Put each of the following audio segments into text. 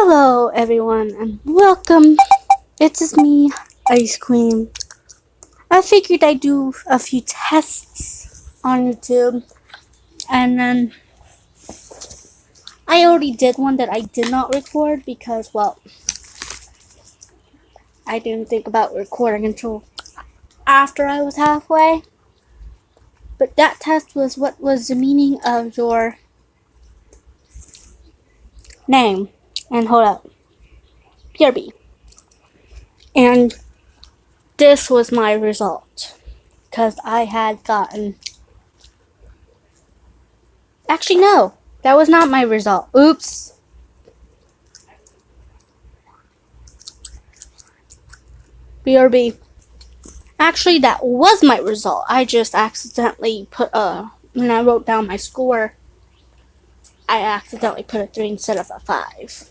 Hello, everyone, and welcome. It is me, Ice Cream. I figured I'd do a few tests on YouTube, and then I already did one that I did not record because, well, I didn't think about recording until after I was halfway. But that test was what was the meaning of your name. And hold up. PRB. And this was my result. Because I had gotten... Actually, no. That was not my result. Oops. BRB. Actually, that was my result. I just accidentally put when I wrote down my score, I accidentally put a 3 instead of a 5.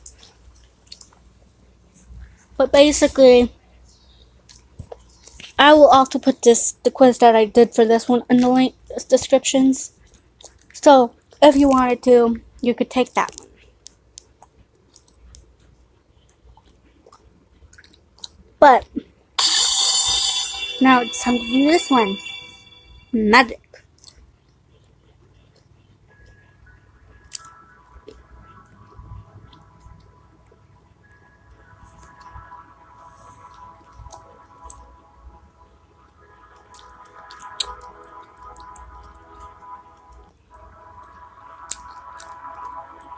But basically, I will also put the quiz that I did for this one in the link descriptions. So, if you wanted to, you could take that one. But, now it's time to do this one. Magic.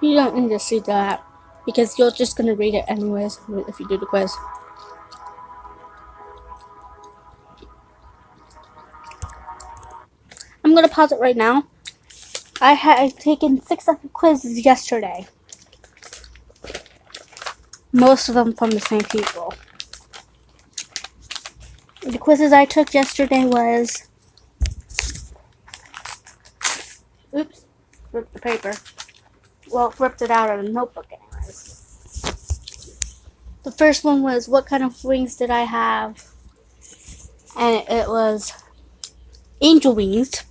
You don't need to see that, because you're just going to read it anyways if you do the quiz. I'm going to pause it right now. I had taken 6 other quizzes yesterday. Most of them from the same people. The quizzes I took yesterday was... Oops, ripped the paper. Well, ripped it out of the notebook anyways. The first one was, what kind of wings did I have? And it was angel wings.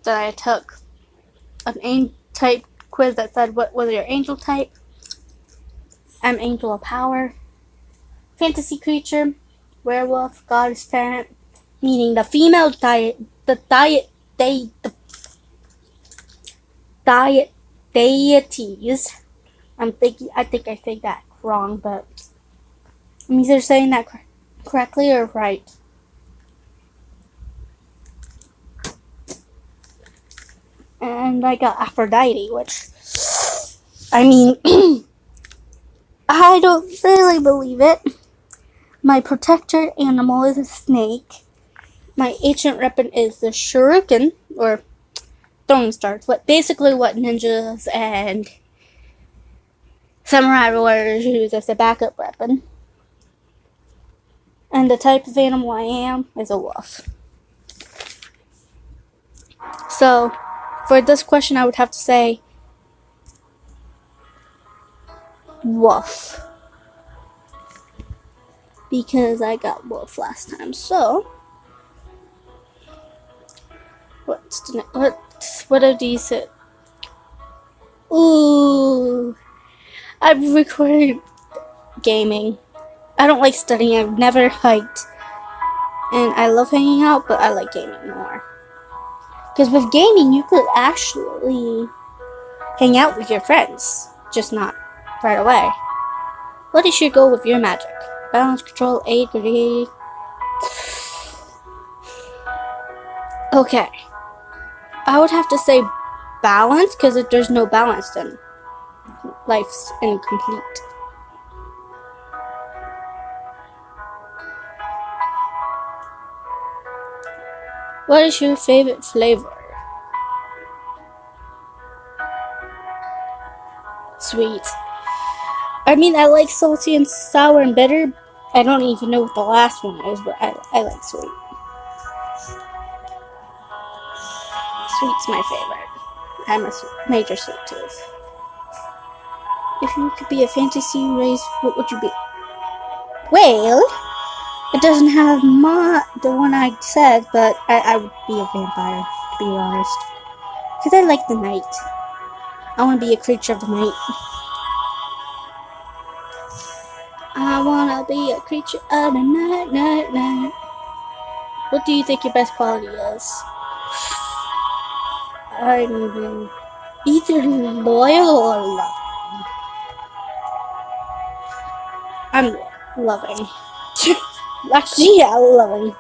That I took an type quiz that said, what was your angel type? I'm angel of power. Fantasy creature, werewolf, goddess, parent, meaning the female deities. I think I say that wrong, but I'm either saying that correctly or right. And I got Aphrodite, which, I mean, I don't really believe it. My protector animal is a snake. My ancient weapon is the shuriken, or throwing stars. Basically what ninjas and samurai warriors use as a backup weapon. And the type of animal I am is a wolf. So, for this question I would have to say wolf. Because I got wolf last time. So, what are these? Ooh, I've recorded gaming. I don't like studying. I've never hiked, and I love hanging out, but I like gaming more. Because with gaming, you could actually hang out with your friends, just not right away. What is your goal with your magic? Balance, control, aid, greed. Okay. I would have to say balance, because if there's no balance, then life's incomplete. What is your favorite flavor? Sweet. I mean, I like salty and sour and bitter. I don't even know what the last one is, but I like sweet. Sweet's my favorite. I'm a major sweet tooth. If you could be a fantasy race, what would you be? Well, it doesn't have the one I said, but I would be a vampire, to be honest. Because I like the night. I want to be a creature of the night. be a creature of the night, night, night. What do you think your best quality is? I'm either loyal or loving. I'm loving. Actually, yeah, loving.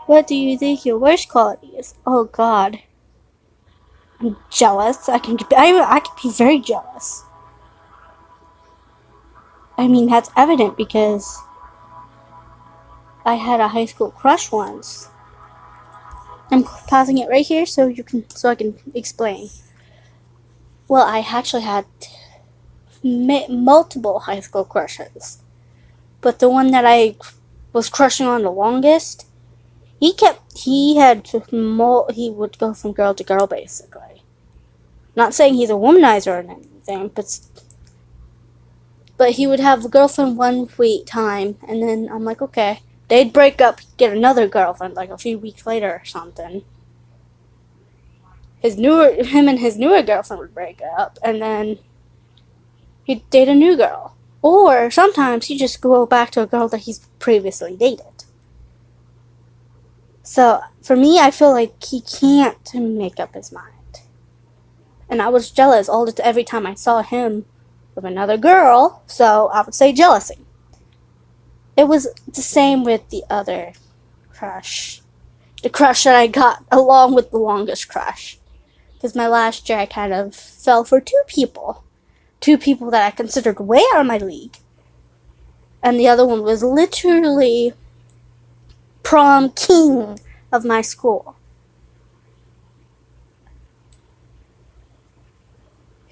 What do you think your worst quality is? Oh God, I'm jealous. I can be very jealous. I mean, that's evident because I had a high school crush once. I'm pausing it right here so I can explain. Well, I actually had multiple high school crushes, but the one that I was crushing on the longest, he would go from girl to girl basically. Not saying he's a womanizer or anything, but he would have a girlfriend one week time, and then I'm like, okay. They'd break up, get another girlfriend like a few weeks later or something. Him and his newer girlfriend would break up, and then he'd date a new girl. Or sometimes he'd just go back to a girl that he's previously dated. So, for me, I feel like he can't make up his mind. And I was jealous every time I saw him with another girl, so I would say jealousy. It was the same with the other crush. The crush that I got along with the longest crush. Because my last year I kind of fell for two people. Two people that I considered way out of my league. And the other one was literally prom king of my school.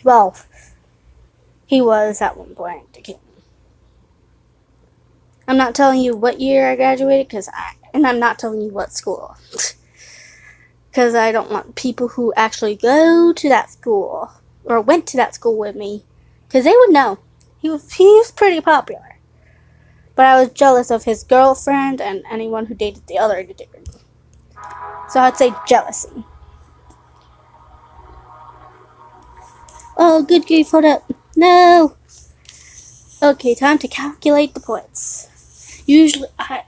Well, he was at one point the king. I'm not telling you what year I graduated, and I'm not telling you what school. Because I don't want people who actually go to that school, or went to that school with me, because they would know. He was pretty popular. But I was jealous of his girlfriend and anyone who dated the other dude. So I'd say jealousy. Oh, good grief, hold up. No! Okay, time to calculate the points. Usually, half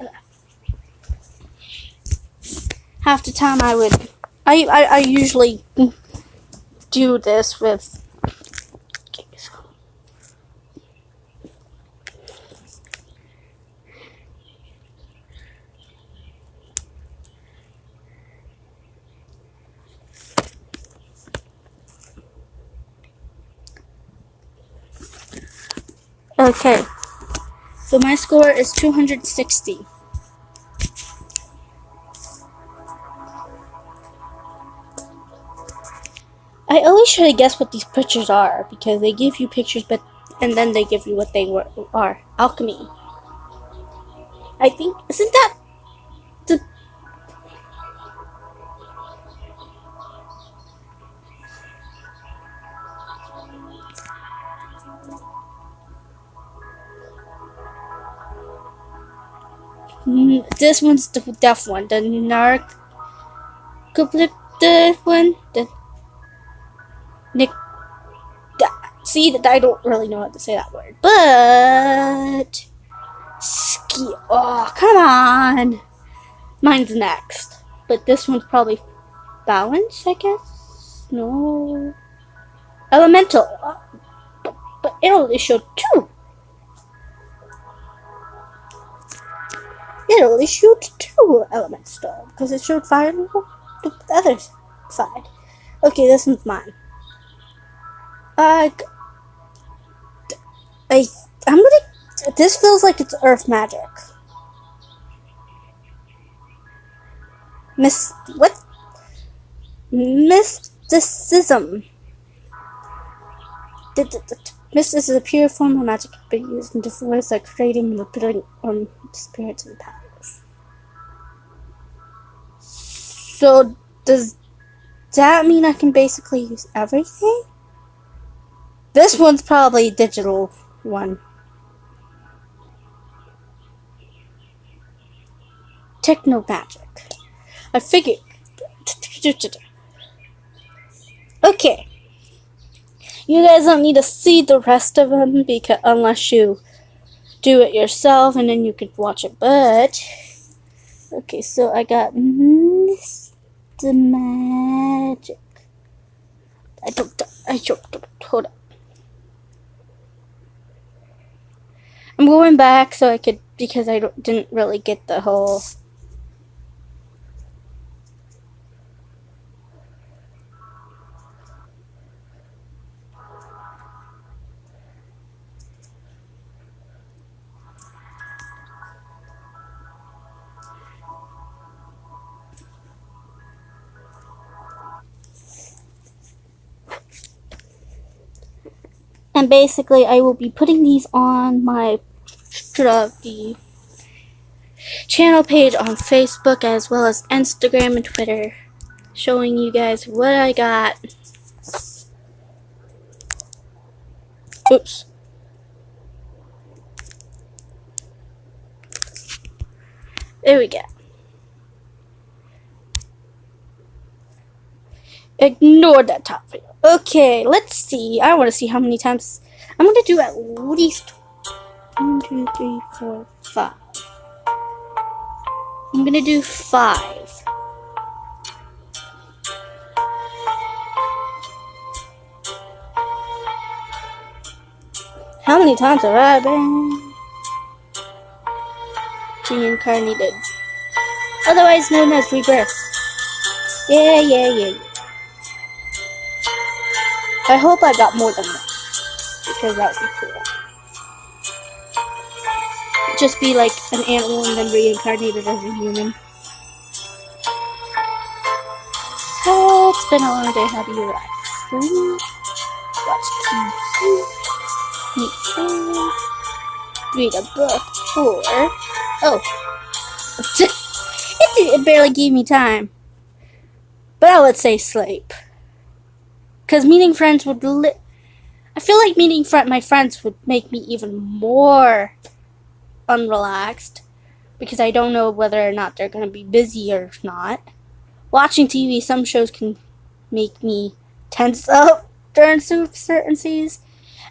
the time I usually do this with. Okay, so my score is 260. I always try to guess what these pictures are because they give you pictures, and then they give you what they are. Alchemy. I think isn't that the this one's the deaf one, the narcoleptic one, the Nick. See, I don't really know how to say that word, but oh, come on. Mine's next, but this one's probably balance, I guess. No, elemental, but it only showed two. It only showed two elements though, because it showed fire on the other side. Okay, this one's mine. I'm gonna. This feels like it's earth magic. What? Mysticism. Mysticism is a pure form of magic but used in different ways like creating, manipulating, spirits and powers. So, does that mean I can basically use everything? This one's probably a digital one. Techno magic. I figured. Okay. You guys don't need to see the rest of them because unless you do it yourself and then you can watch it. But okay, so I got Mr. Magic. I don't. Hold up. I'm going back so I could because I didn't really get the whole. And basically, I will be putting these on my the channel page on Facebook as well as Instagram and Twitter, showing you guys what I got. Oops. There we go. Ignore that top video. Okay, let's see. I want to see how many times. I'm going to do at least 1, 2, 3, 4, 5. I'm going to do 5. How many times have I been reincarnated? Otherwise known as rebirth. Yeah. I hope I got more than that. Because that would be cool. Just be like an animal and then reincarnated as a human. Oh, it's been a long day. How do you relax? Watch TV. Meet friends. Read a book. Or... oh. It barely gave me time. But I would say sleep. Because meeting friends would... I feel like meeting my friends would make me even more unrelaxed. Because I don't know whether or not they're going to be busy or not. Watching TV, some shows can make me tense up during certain scenes.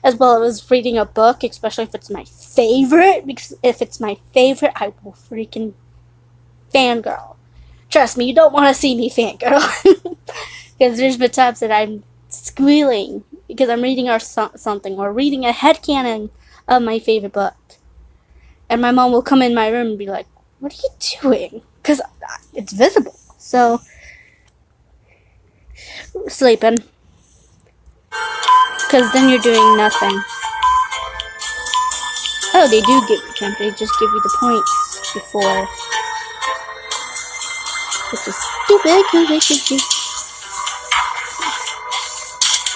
As well as reading a book, especially if it's my favorite. Because if it's my favorite, I will freaking fangirl. Trust me, you don't want to see me fangirl. Because there's been times that I'm squealing because I'm reading something or reading a headcanon of my favorite book. And my mom will come in my room and be like, "What are you doing?" Because it's visible. So, sleeping. Because then you're doing nothing. Oh, they do give you camp. They just give you the points before. Which is stupid because they should do.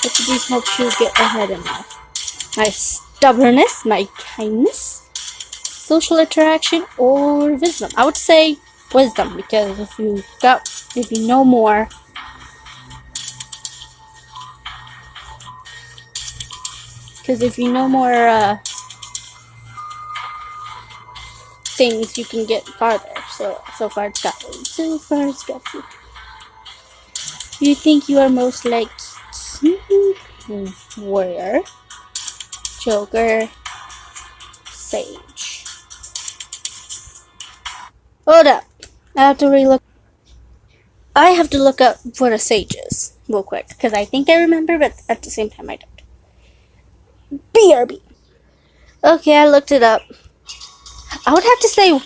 What of these helps you get ahead in life? My stubbornness, my kindness, social interaction, or wisdom? I would say wisdom because if you know more. Because if you know more things, you can get farther. So far it's got me. So far it's got me. You think you are most like warrior, joker, sage. Hold up. I have to relook. I have to look up what a sage is real quick because I think I remember, but at the same time I don't. BRB. Okay, I looked it up. I would have to say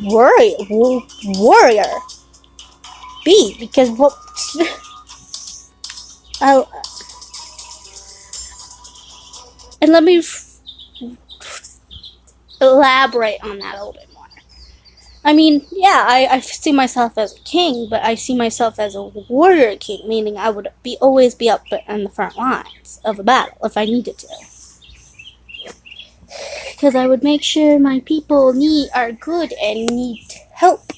warrior. B, because what? And let me elaborate on that a little bit more. I mean, yeah, I see myself as a king, but I see myself as a warrior king, meaning I would always be up in the front lines of a battle if I needed to. Because I would make sure my people are good and need help.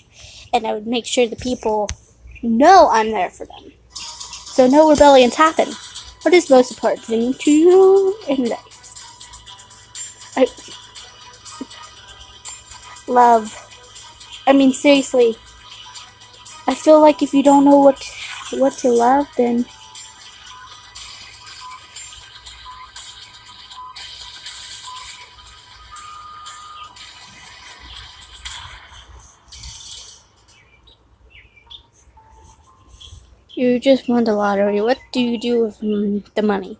And I would make sure the people know I'm there for them. So no rebellions happen. What is the most important thing to you in life? Love. I mean, seriously. I feel like if you don't know what to love, then You just won the lottery. What do you do with the money?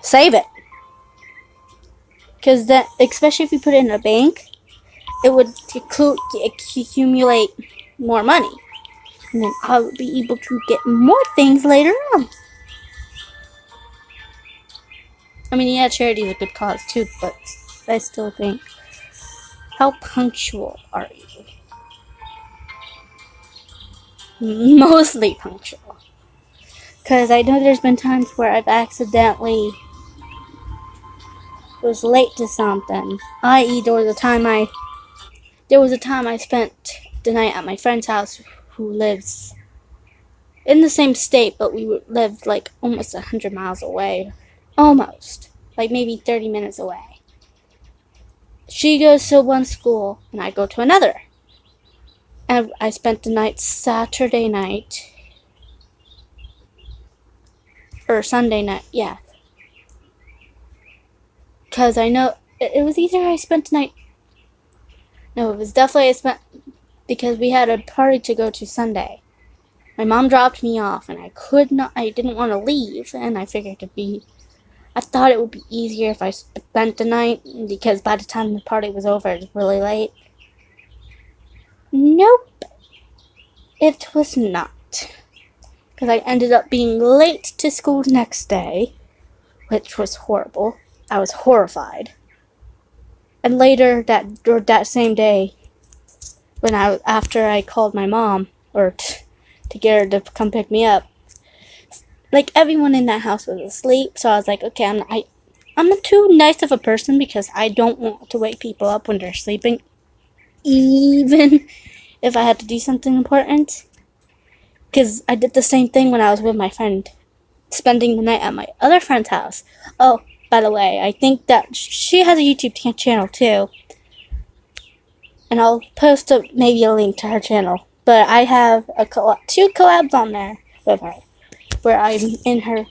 Save it. Because that, especially if you put it in a bank, it would accumulate more money. And then I would be able to get more things later on. I mean, yeah, charity is a good cause too, but I still think, how punctual are you? Mostly punctual. Because I know there's been times where I've accidentally was late to something. I.e., there was a time I spent the night at my friend's house who lives in the same state, but we lived like almost 100 miles away. Almost. Like maybe 30 minutes away. She goes to one school, and I go to another. And I spent the night Saturday night. Or Sunday night, yeah. Because I know, it was either I spent the night. No, it was definitely I spent, because we had a party to go to Sunday. My mom dropped me off, and I didn't want to leave, and I thought it would be easier if I spent the night, because by the time the party was over, it was really late. Nope. It was not. Because I ended up being late to school the next day, which was horrible. I was horrified. And later that same day, after I called my mom, to get her to come pick me up, like everyone in that house was asleep, so I was like, okay, I'm not too nice of a person because I don't want to wake people up when they're sleeping, even if I had to do something important. Because I did the same thing when I was with my friend, spending the night at my other friend's house. Oh, by the way, I think that she has a YouTube channel too. And I'll post maybe a link to her channel. But I have two collabs on there with her, where I'm in her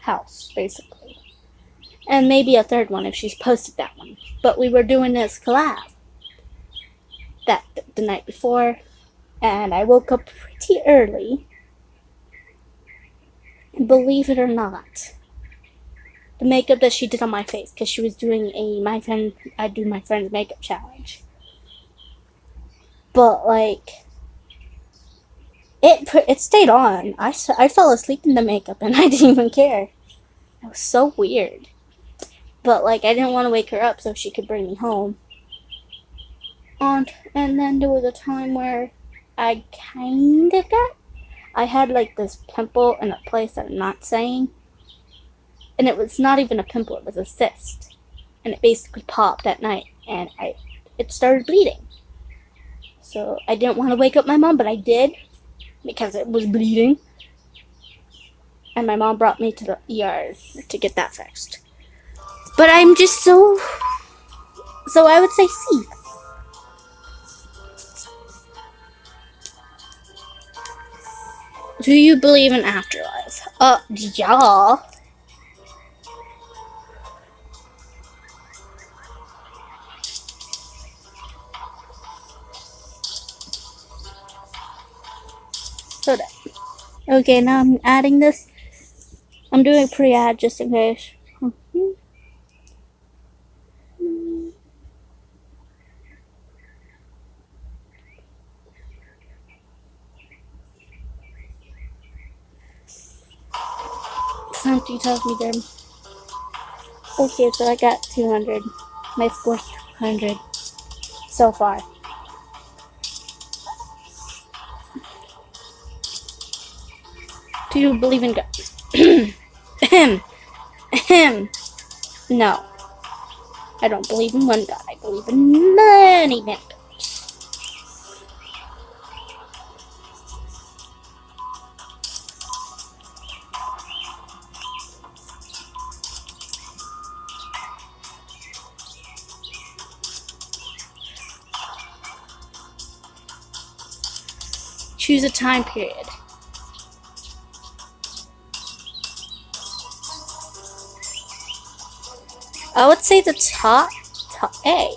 house, basically. And maybe a third one if she's posted that one. But we were doing this collab the night before, and I woke up pretty early. And believe it or not, the makeup that she did on my face, because she was doing my friend's makeup challenge. But like, it stayed on. I fell asleep in the makeup and I didn't even care. It was so weird. But like, I didn't want to wake her up so she could bring me home. And then there was a time where I had like this pimple in a place that I'm not saying. And it was not even a pimple, it was a cyst. And it basically popped at night and it started bleeding. So I didn't want to wake up my mom, but I did, because it was bleeding. And my mom brought me to the ER to get that fixed. But I'm just so I would say C. Do you believe in afterlife? Yeah. Hold up. Okay, now I'm adding this. I'm doing a pre-ad just in case. Something tells me there. Okay, so I got 200. My score's 200 so far. Do you believe in God? No. I don't believe in one God. I believe in many men. Choose a time period. I would say the top A.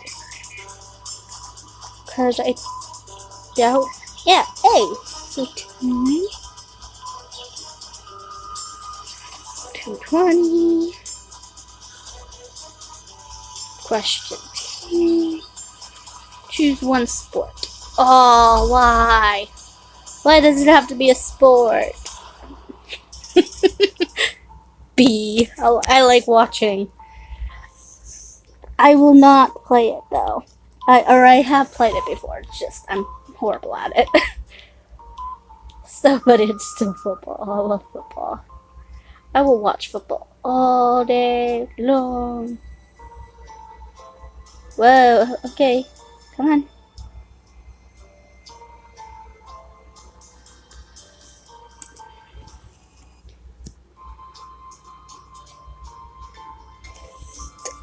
because I doubt. Yeah, hey. So 220. Question 2. Choose one sport. Oh, why? Why does it have to be a sport? B. I like watching. I will not play it though. I have played it before. It's just I'm horrible at it. So, but it's still football. I love football. I will watch football all day long. Whoa. Okay. Come on.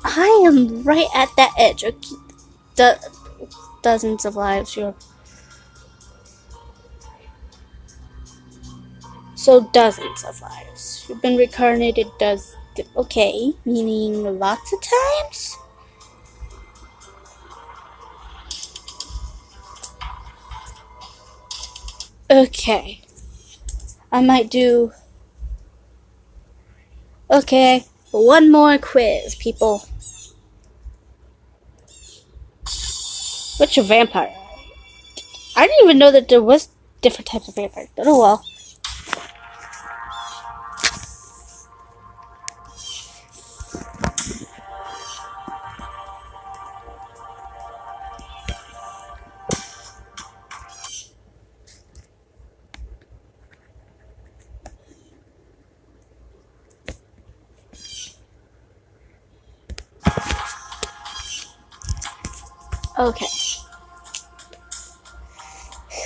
I am right at that edge. Dozens of lives. So dozens of lives. You've been reincarnated okay, meaning lots of times? Okay. I might do... Okay, one more quiz, people. What's your vampire? I didn't even know that there was different types of vampires, but oh well. Okay.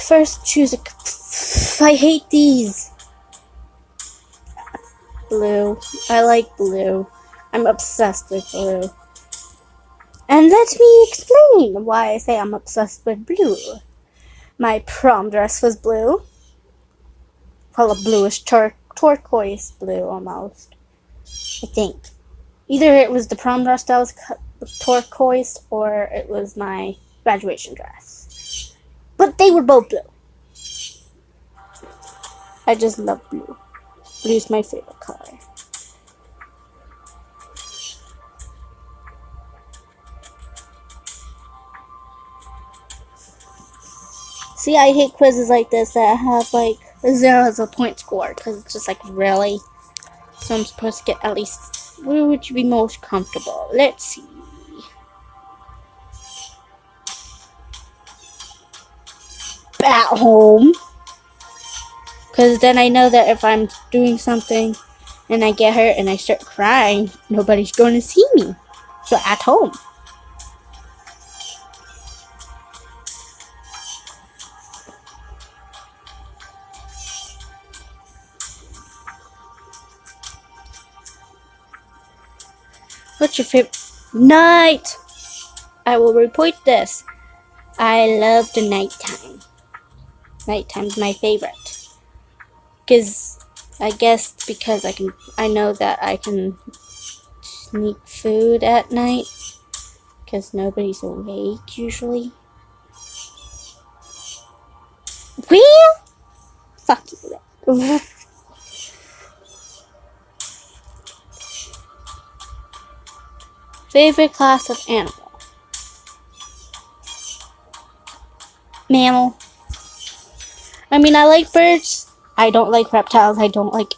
First, choose a... I hate these. Blue. I like blue. I'm obsessed with blue. And let me explain why I say I'm obsessed with blue. My prom dress was blue. Well, a bluish turquoise blue almost. I think. Either it was the prom dress that was turquoise or it was my graduation dress. But they were both blue. I just love blue. Blue's my favorite color. See, I hate quizzes like this that have like 0 as a point score because it's just like really. So I'm supposed to get at least. Where would you be most comfortable? Let's see. At home. Because then I know that if I'm doing something and I get hurt and I start crying, nobody's going to see me. So at home. What's your favorite? Night! I will report this. I love the nighttime. Nighttime's my favorite. Because I guess because I know that I can sneak food at night. Because nobody's awake usually. Well, fuck you. Favorite class of animal? Mammal. I mean, I like birds. I don't like reptiles. I don't like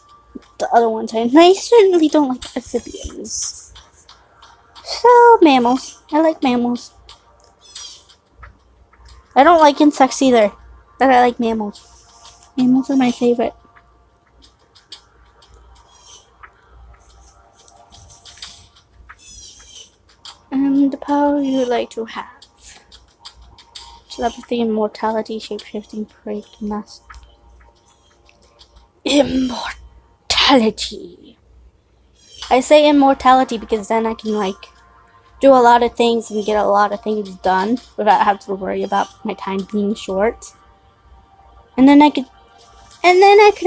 the other ones. And I certainly don't like amphibians. So, mammals. I like mammals. I don't like insects either. But I like mammals. Mammals are my favorite. The power you would like to have. Telepathy, immortality, shapeshifting, break, mass. Immortality. I say immortality because then I can do a lot of things and get a lot of things done without having to worry about my time being short. And then I could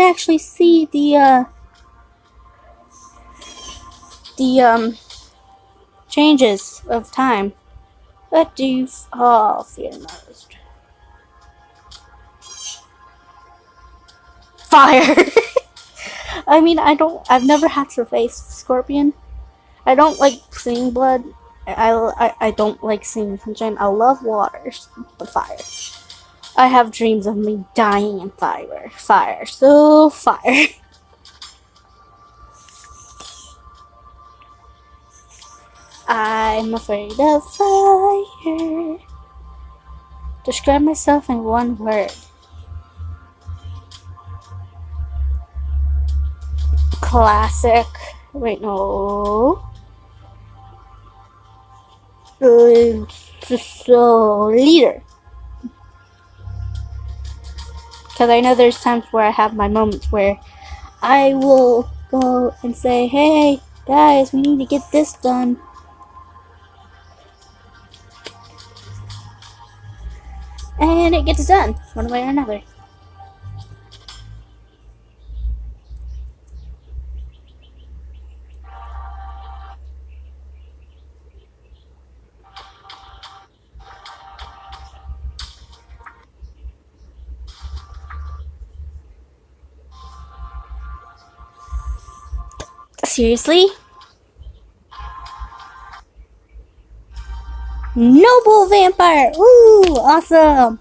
actually see the changes of time. What do you fear most? Fire! I mean, I've never had to face Scorpion. I don't like seeing blood. I don't like seeing sunshine. I love water, but fire. I have dreams of me dying in fire. Fire. So fire. I'm afraid of fire. Describe myself in one word. Classic. Wait, no. So, leader. Because I know there's times where I have my moments where I will go and say, hey, guys, we need to get this done. And it gets done, one way or another. Seriously? Noble vampire! Woo! Awesome!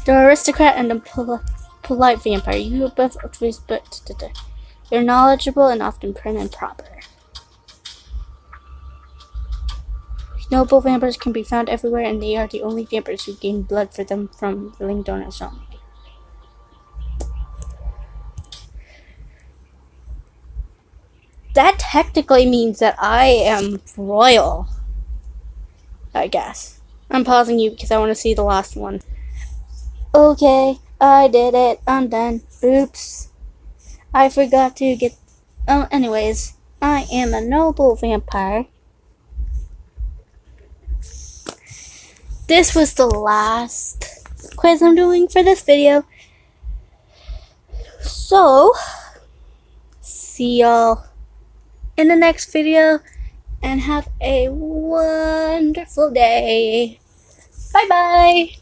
The aristocrat and the polite vampire. You are both respect. You're knowledgeable and often prim and proper. Noble vampires can be found everywhere, and they are the only vampires who gain blood for them from living donors only. That technically means that I am royal. I guess. I'm pausing you because I want to see the last one. Okay, I did it. I'm done. Oops. I forgot to get... Oh, anyways. I am a noble vampire. This was the last quiz I'm doing for this video. So, see y'all in the next video. And have a wonderful day. Bye-bye.